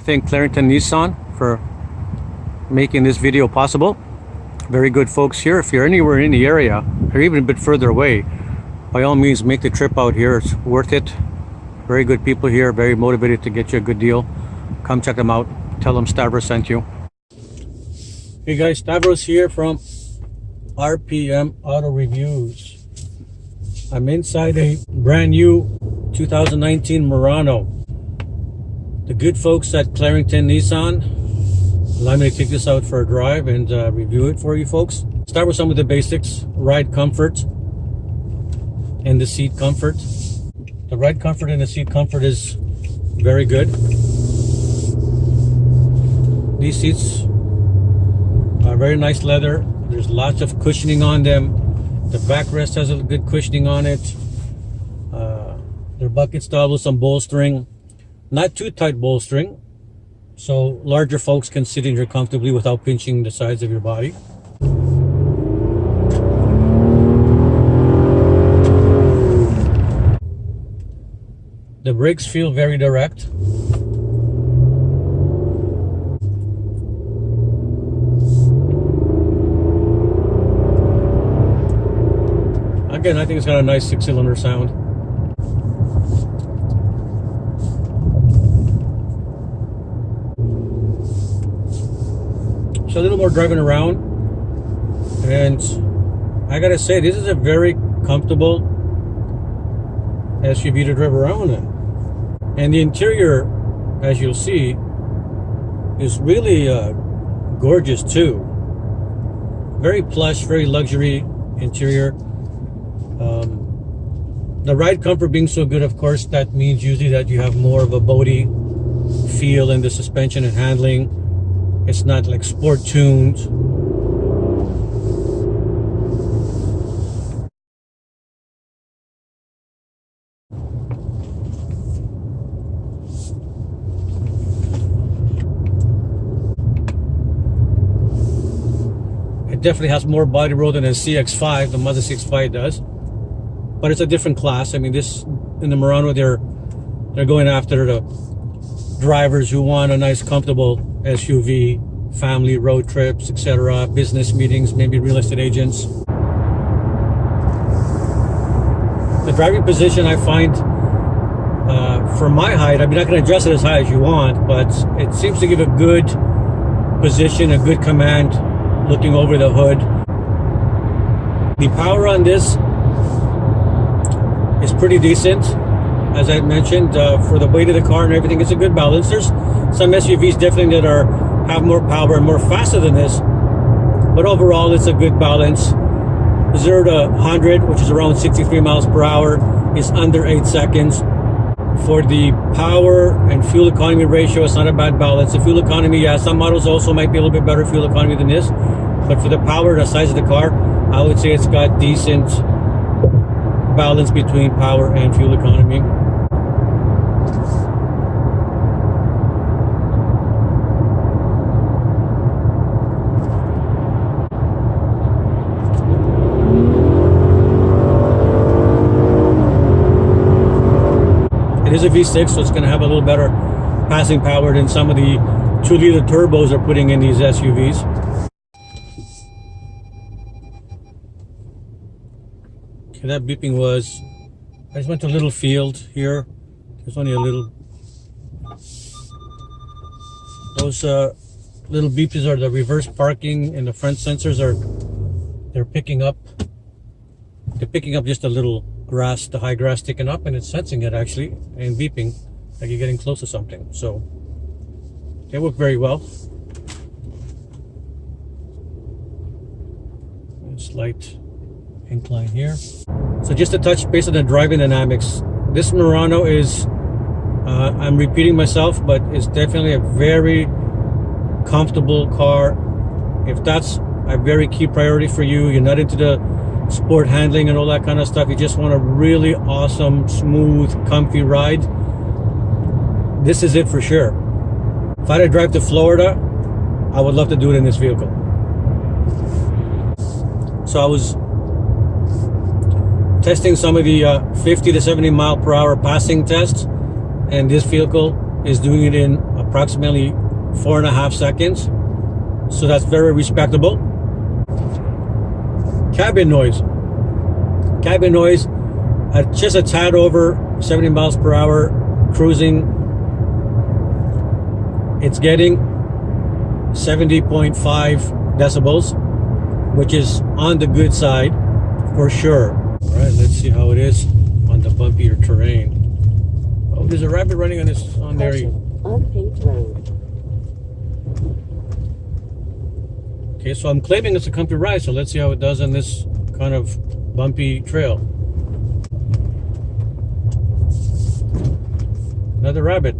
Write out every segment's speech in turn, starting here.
thank Clarington Nissan for making this video possible. Very good folks here. If you're anywhere in the area or even a bit further away, by all means make the trip out here. It's worth it. Very good people here, very motivated to get you a good deal. Come check them out. Tell them Stavros sent you. Hey guys, Stavros here from RPM Auto Reviews. I'm inside a brand new 2019 Murano. The good folks at Clarington Nissan allow me to take this out for a drive and review it for you folks. Start with some of the basics: ride comfort and the seat comfort. The ride comfort and the seat comfort is very good. These seats are very nice leather. There's lots of cushioning on them. The backrest has a good cushioning on it. They're bucket style with some bolstering. Not too tight bolstering, so larger folks can sit in here comfortably without pinching the sides of your body. The brakes feel very direct. Again, I think it's got a nice 6-cylinder sound. So a little more driving around, and I gotta say, this is a very comfortable SUV to drive around in. And the interior, as you'll see, is really gorgeous too. Very plush, very luxury interior. The ride comfort being so good, of course, that means usually that you have more of a boaty feel in the suspension and handling. It's not like sport tuned. It definitely has more body roll than a CX-5, the Mazda CX-5 does. But it's a different class. I mean, this in the Murano, they're going after the drivers who want a nice, comfortable SUV, family road trips, etc., business meetings, maybe real estate agents. The driving position, I find, for my height, I mean, I can adjust it as high as you want, but it seems to give a good position, a good command looking over the hood. The power on this is pretty decent. As I mentioned, for the weight of the car and everything, it's a good balance. There's some SUVs definitely that have more power and more faster than this, but overall it's a good balance. 0 to 100, which is around 63 miles per hour, is under 8 seconds. For the power and fuel economy ratio, it's not a bad balance. The fuel economy, yeah, some models also might be a little bit better fuel economy than this, but for the power, the size of the car, I would say it's got decent balance between power and fuel economy. It is a V6, so it's going to have a little better passing power than some of the 2-liter turbos are putting in these SUVs. Okay, that beeping was, I just went to a little field here. There's only a little. Those little beeps are the reverse parking, and the front sensors they're picking up. They're picking up just a little grass, the high grass sticking up, and it's sensing it actually and beeping like you're getting close to something. So they work very well. A slight incline here. So just to touch base on the driving dynamics, this Murano is, I'm repeating myself, but it's definitely a very comfortable car. If that's a very key priority for you, you're not into the sport handling and all that kind of stuff, you just want a really awesome, smooth, comfy ride, this is it for sure. If I had to drive to Florida, I would love to do it in this vehicle. So I was testing some of the 50 to 70 mile per hour passing tests, and this vehicle is doing it in a approximately 4.5 seconds. So that's very respectable. Cabin noise. Cabin noise at just a tad over 70 miles per hour cruising. It's getting 70.5 decibels, which is on the good side for sure. All right, let's see how it is on the bumpier terrain. Oh, there's a rabbit running on this on there. Unpaved road. Okay, so I'm claiming it's a comfy ride, so let's see how it does on this kind of bumpy trail. Another rabbit.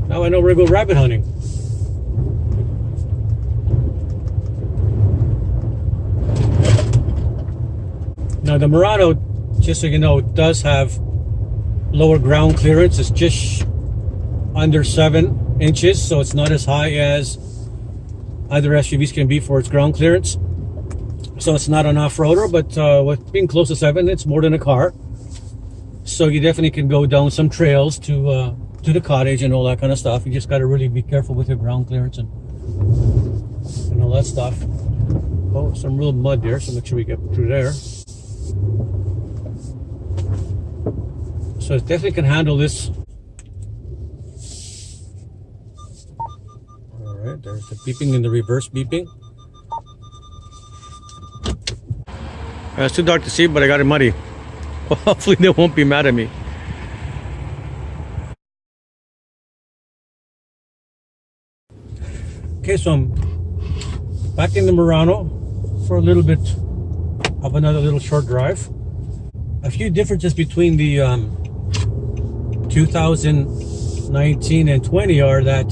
Now I know where to go rabbit hunting. Now the Murano, just so you know, does have lower ground clearance. It's just under 7 inches, so it's not as high as other SUVs can be for its ground clearance. So it's not an off-roader, but with being close to 7, it's more than a car. So you definitely can go down some trails to the cottage and all that kind of stuff. You just got to really be careful with your ground clearance and all that stuff. Oh, some real mud there, so make sure we get through there. So it definitely can handle this. All right, there's the beeping and the reverse beeping. It's too dark to see, but I got it muddy. Well, hopefully they won't be mad at me. Okay, so I'm back in the Murano for a little bit of another little short drive. A few differences between the 2019 and 20 are that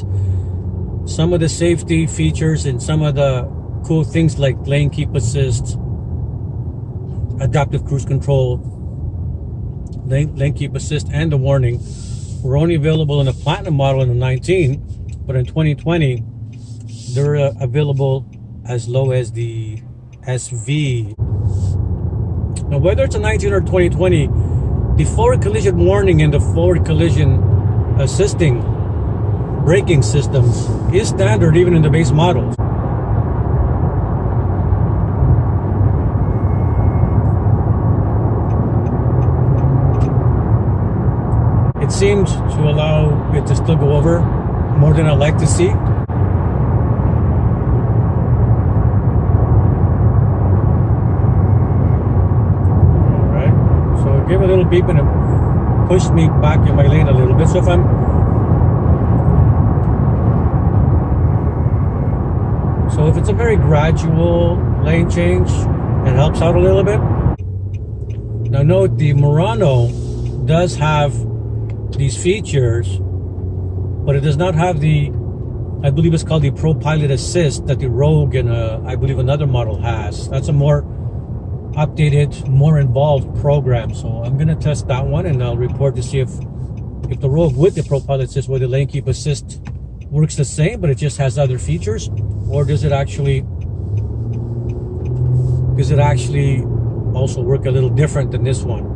some of the safety features and some of the cool things like lane keep assist, adaptive cruise control, lane keep assist, and the warning were only available in the Platinum model in the 19, but in 2020 they're available as low as the SV. Now whether it's a 19 or 2020, the forward collision warning and the forward collision assisting braking systems is standard even in the base models. It seems to allow it to still go over more than I like to see. Alright, so it gave a little beep and it pushed me back in my lane a little bit. So if it's a very gradual lane change, it helps out a little bit. Now note the Murano does have these features, but it does not have the, I believe it's called the Pro Pilot Assist that the Rogue and I believe another model has. That's a more updated, more involved program. So I'm gonna test that one and I'll report to see if the Rogue with the Pro Pilot Assist, where the lane keep assist works the same, but it just has other features, or does it actually also work a little different than this one?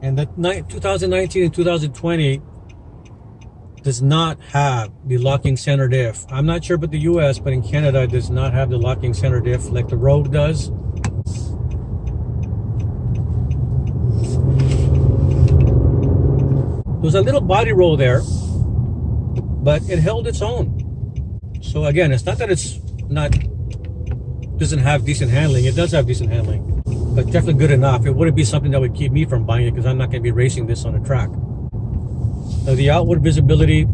And the 2019 and 2020 does not have the locking center diff. I'm not sure about the US, but in Canada it does not have the locking center diff like the Rogue does. There's a little body roll there, but it held its own. So again, it's not that it's doesn't have decent handling. It does have decent handling, but definitely good enough. It wouldn't be something that would keep me from buying it because I'm not going to be racing this on a track. Now the outward visibility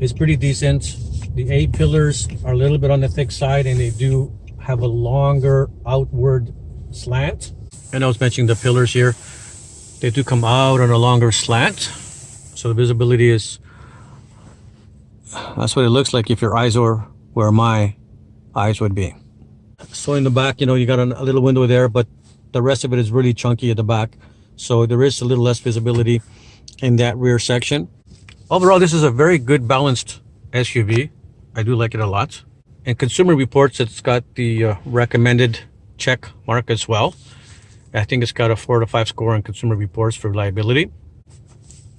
is pretty decent. The A pillars are a little bit on the thick side and they do have a longer outward slant. And I was mentioning the pillars here. They do come out on a longer slant. So the visibility is, that's what it looks like if your eyes were where my eyes would be. So in the back, you know, you got a little window there, but the rest of it is really chunky at the back. So there is a little less visibility in that rear section. Overall, this is a very good balanced SUV. I do like it a lot. And Consumer Reports, it's got the recommended check mark as well. I think it's got a 4 to 5 score on Consumer Reports for reliability.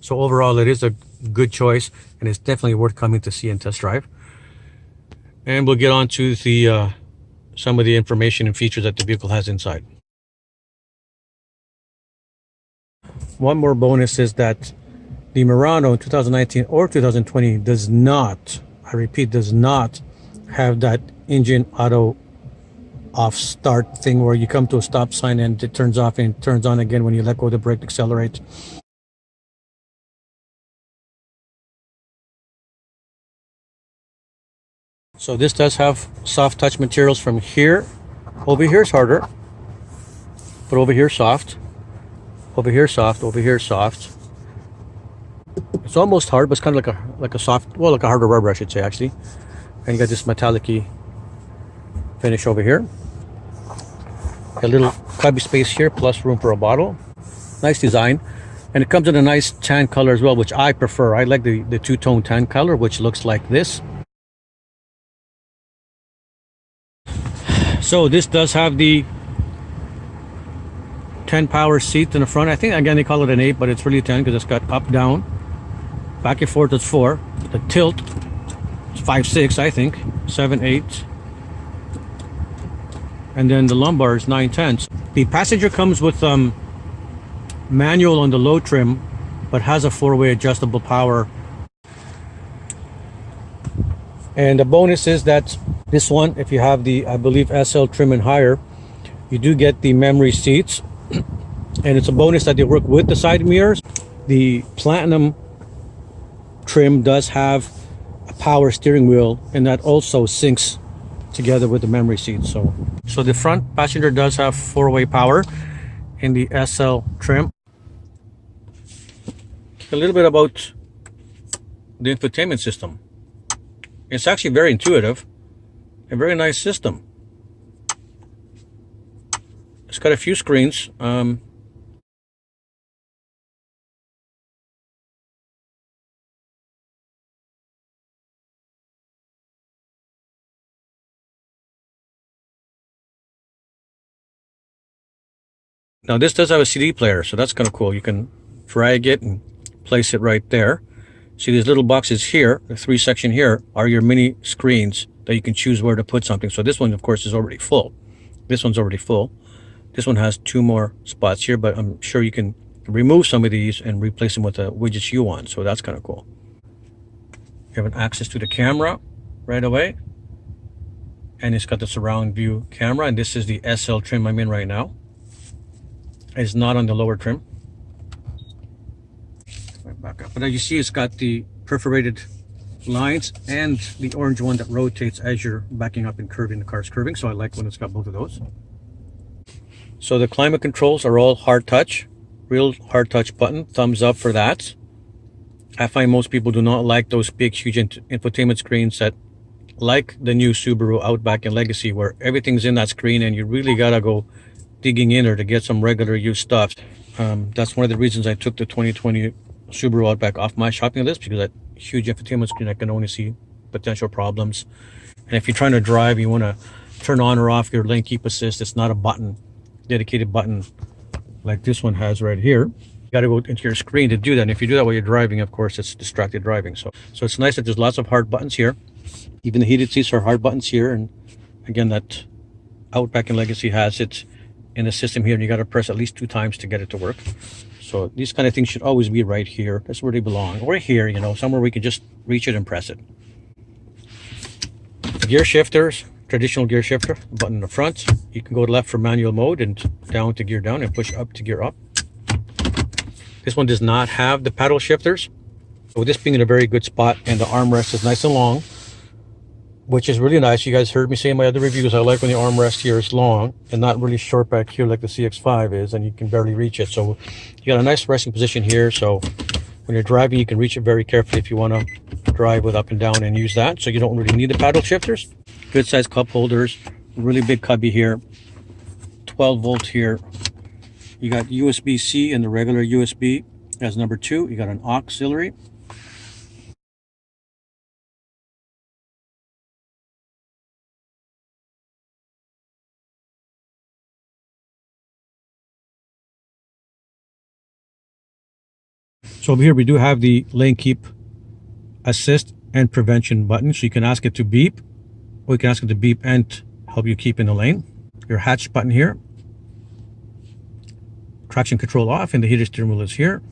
So overall, it is a good choice, and it's definitely worth coming to see and test drive. And we'll get on to the some of the information and features that the vehicle has inside. One more bonus is that the Murano in 2019 or 2020 does not, I repeat, does not have that engine auto off start thing where you come to a stop sign and it turns off and turns on again when you let go of the brake, accelerate. So this does have soft touch materials from here. Over here is harder, but over here soft. Over here soft, over here soft. It's almost hard, but it's kind of like a soft, well, like a harder rubber, I should say, actually. And you got this metallic-y finish over here. A little cubby space here, plus room for a bottle. Nice design. And it comes in a nice tan color as well, which I prefer. I like the two-tone tan color, which looks like this. So this does have the 10 power seat in the front. I think, again, they call it an 8, but it's really 10 because it's got up, down. Back and forth, it's 4. The tilt, it's 5, 6, I think. 7, 8. And then the lumbar is 9, 10. The passenger comes with manual on the low trim, but has a 4-way adjustable power. And the bonus is that this one, if you have the, I believe, SL trim and higher, you do get the memory seats. And it's a bonus that they work with the side mirrors. The Platinum trim does have a power steering wheel, and that also syncs together with the memory seats. So the front passenger does have 4-way power in the SL trim. A little bit about the infotainment system. It's actually very intuitive, a very nice system. It's got a few screens. Now this does have a CD player, so that's kind of cool. You can drag it and place it right there. See these little boxes here, the 3 section here, are your mini screens that you can choose where to put something. So this one, of course, is already full. This one's already full. This one has 2 more spots here, but I'm sure you can remove some of these and replace them with the widgets you want. So that's kind of cool. You have an access to the camera right away. And it's got the surround view camera. And this is the SL trim I'm in right now. It's not on the lower trim. Back up. But as you see, it's got the perforated lines and the orange one that rotates as you're backing up and curving. The car's curving, so I like when it's got both of those. So the climate controls are all hard touch, real hard touch button. Thumbs up for that. I find most people do not like those big, huge infotainment screens that, like the new Subaru Outback and Legacy, where everything's in that screen and you really gotta go digging in there to get some regular use stuff. That's one of the reasons I took the 2020 Subaru Outback off my shopping list, because that huge infotainment screen, I can only see potential problems. And if you're trying to drive, you want to turn on or off your lane keep assist. It's not a button, dedicated button like this one has right here. You got to go into your screen to do that. And if you do that while you're driving, of course, it's distracted driving. So it's nice that there's lots of hard buttons here. Even the heated seats are hard buttons here. And again, that Outback and Legacy has it in the system here, and you got to press at least 2 times to get it to work. So these kind of things should always be right here. That's where they belong. Or here, you know, somewhere we can just reach it and press it. Gear shifters, traditional gear shifter, button in the front. You can go to left for manual mode and down to gear down, and push up to gear up. This one does not have the paddle shifters. So this being in a very good spot, and the armrest is nice and long, which is really nice. You guys heard me say in my other reviews, I like when the armrest here is long and not really short back here like the CX-5 is, and you can barely reach it. So you got a nice resting position here. So when you're driving, you can reach it very carefully if you want to drive with up and down and use that. So you don't really need the paddle shifters. Good size cup holders, really big cubby here, 12 volt here. You got USB-C and the regular USB as number 2. You got an auxiliary. So over here we do have the lane keep assist and prevention button. So you can ask it to beep, or you can ask it to beep and help you keep in the lane. Your hatch button here. Traction control off, and the heated steering wheel is here.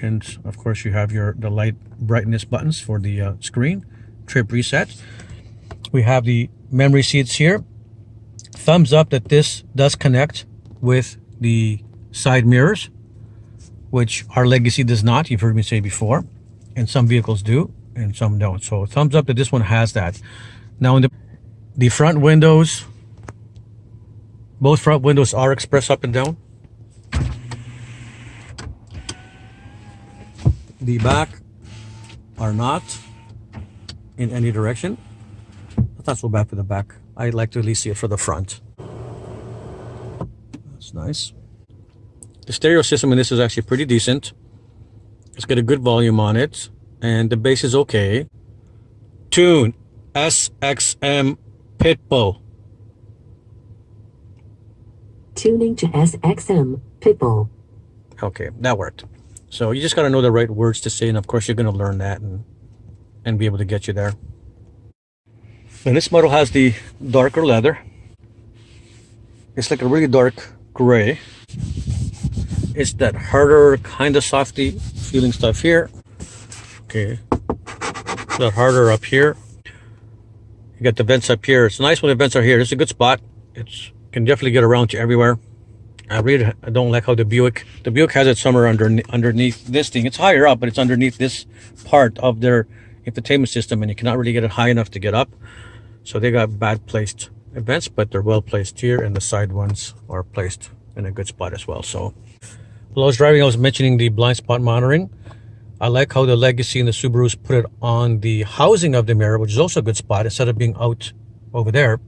And of course you have the light brightness buttons for the screen. Trip reset. We have the memory seats here. Thumbs up that this does connect with the side mirrors, which our Legacy does not. You've heard me say before, and some vehicles do and some don't. So thumbs up that this one has that. Now in the front windows, both front windows are express up and down. The back are not in any direction. That's not so bad for the back. I like to at least see it for the front. That's nice. The stereo system in this is actually pretty decent. It's got a good volume on it, and the bass is okay. Tune SXM Pitbull. Tuning to SXM Pitbull. Okay, that worked. So you just got to know the right words to say, and of course you're going to learn that and be able to get you there. And this model has the darker leather. It's like a really dark gray. It's that harder, kind of softy feeling stuff here. Okay, that harder up here. You got the vents up here. It's nice when the vents are here. It's a good spot. It can definitely get around you everywhere. I don't like how the Buick has it somewhere underneath this thing. It's higher up, but it's underneath this part of their infotainment system, and you cannot really get it high enough to get up. So they got bad placed vents, but they're well placed here, and the side ones are placed in a good spot as well. So while I was driving, I was mentioning the blind spot monitoring. I like how the Legacy and the Subarus put it on the housing of the mirror, which is also a good spot instead of being out over there.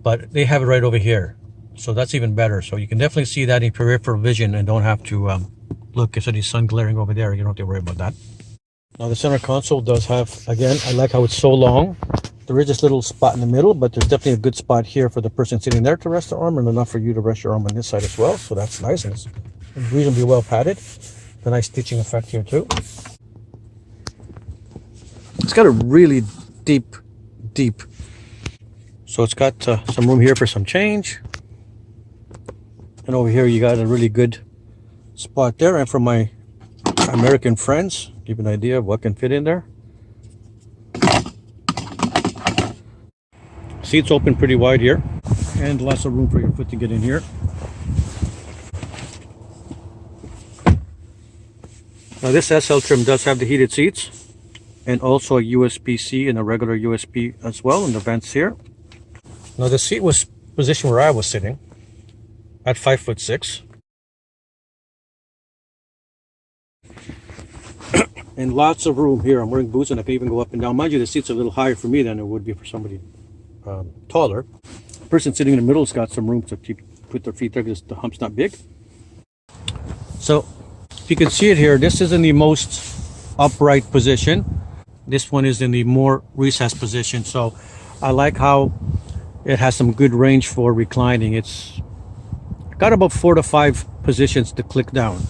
But they have it right over here. So that's even better. So you can definitely see that in peripheral vision and don't have to look, instead of sun glaring over there. You don't have to worry about that. Now the center console does have, again, I like how it's so long. There is this little spot in the middle, but there's definitely a good spot here for the person sitting there to rest their arm, and enough for you to rest your arm on this side as well. So that's nice, and it's reasonably well padded. The nice stitching effect here too. It's got a really deep. So it's got some room here for some change. And over here you got a really good spot there. And for my American friends, give you an idea of what can fit in there. Seats open pretty wide here, and lots of room for your foot to get in here. Now this SL trim does have the heated seats, and also a USB-C and a regular USB as well in the vents here. Now the seat was positioned where I was sitting at 5'6". And lots of room here. I'm wearing boots and I can even go up and down. Mind you, the seat's a little higher for me than it would be for somebody taller. The person sitting in the middle has got some room to put their feet there because the hump's not big. So if you can see it here, this is in the most upright position. This one is in the more recessed position. So I like how it has some good range for reclining. It's got about 4 to 5 positions to click down.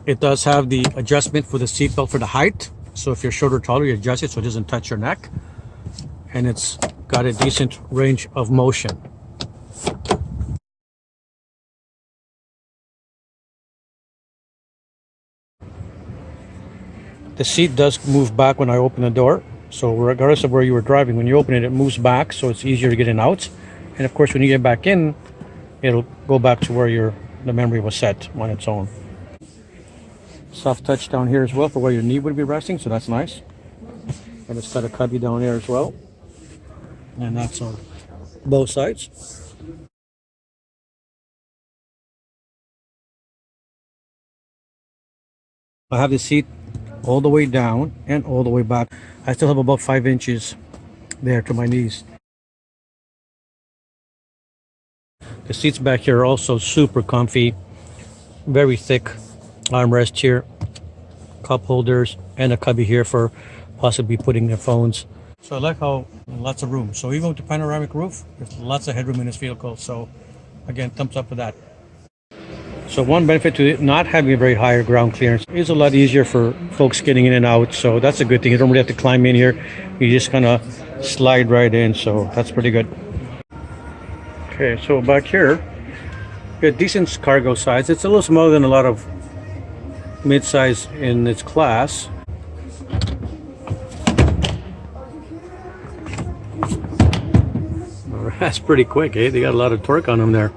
It does have the adjustment for the seatbelt for the height. So if you're shorter or taller, you adjust it so it doesn't touch your neck. And it's got a decent range of motion. The seat does move back when I open the door. So regardless of where you were driving, when you open it, it moves back, so it's easier to get in and out. And of course, when you get back in, it'll go back to where the memory was set on its own. Soft touch down here as well for where your knee would be resting, so that's nice. And it's got a cubby down there as well. And that's on both sides. I have the seat all the way down and all the way back. I still have about 5 inches there to my knees. The seats back here are also super comfy, very thick armrest here, cup holders, and a cubby here for possibly putting their phones. So I like how lots of room. So even with the panoramic roof, there's lots of headroom in this vehicle. So again, thumbs up for that. So one benefit to not having a very high ground clearance is a lot easier for folks getting in and out. So that's a good thing. You don't really have to climb in here. You just kind of slide right in. So that's pretty good. Okay, so back here, we got decent cargo size. It's a little smaller than a lot of mid-size in its class. That's pretty quick, eh? They got a lot of torque on them there.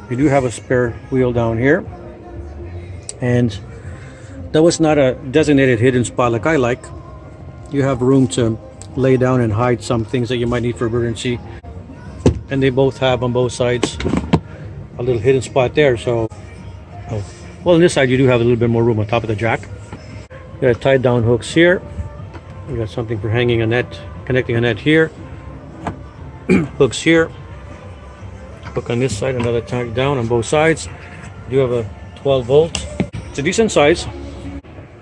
We do have a spare wheel down here, and that was not a designated hidden spot like I like. You have room to lay down and hide some things that you might need for emergency, and they both have on both sides a little hidden spot there. So, well, on this side you do have a little bit more room on top of the jack. You got tied down hooks here. You got something for hanging a net, connecting a net here. Hooks here. Hook on this side, another tack down on both sides. You have a 12 volt. It's a decent size.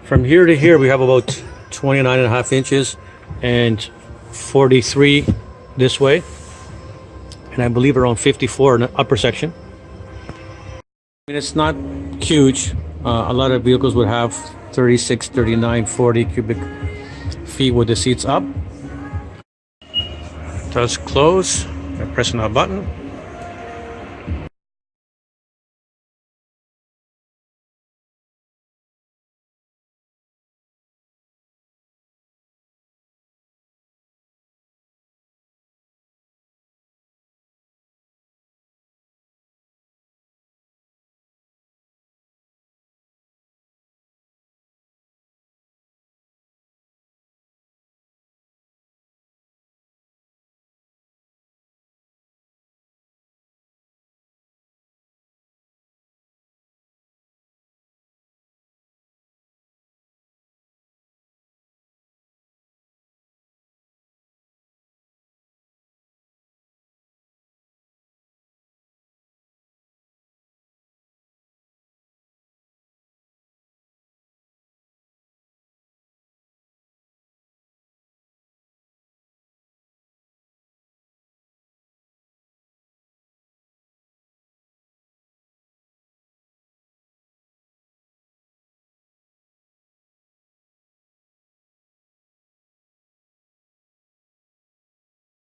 From here to here we have about 29.5 inches and 43 this way, and I believe around 54 in the upper section. I mean, it's not huge. A lot of vehicles would have 36, 39, 40 cubic feet with the seats up. It does close by pressing that button.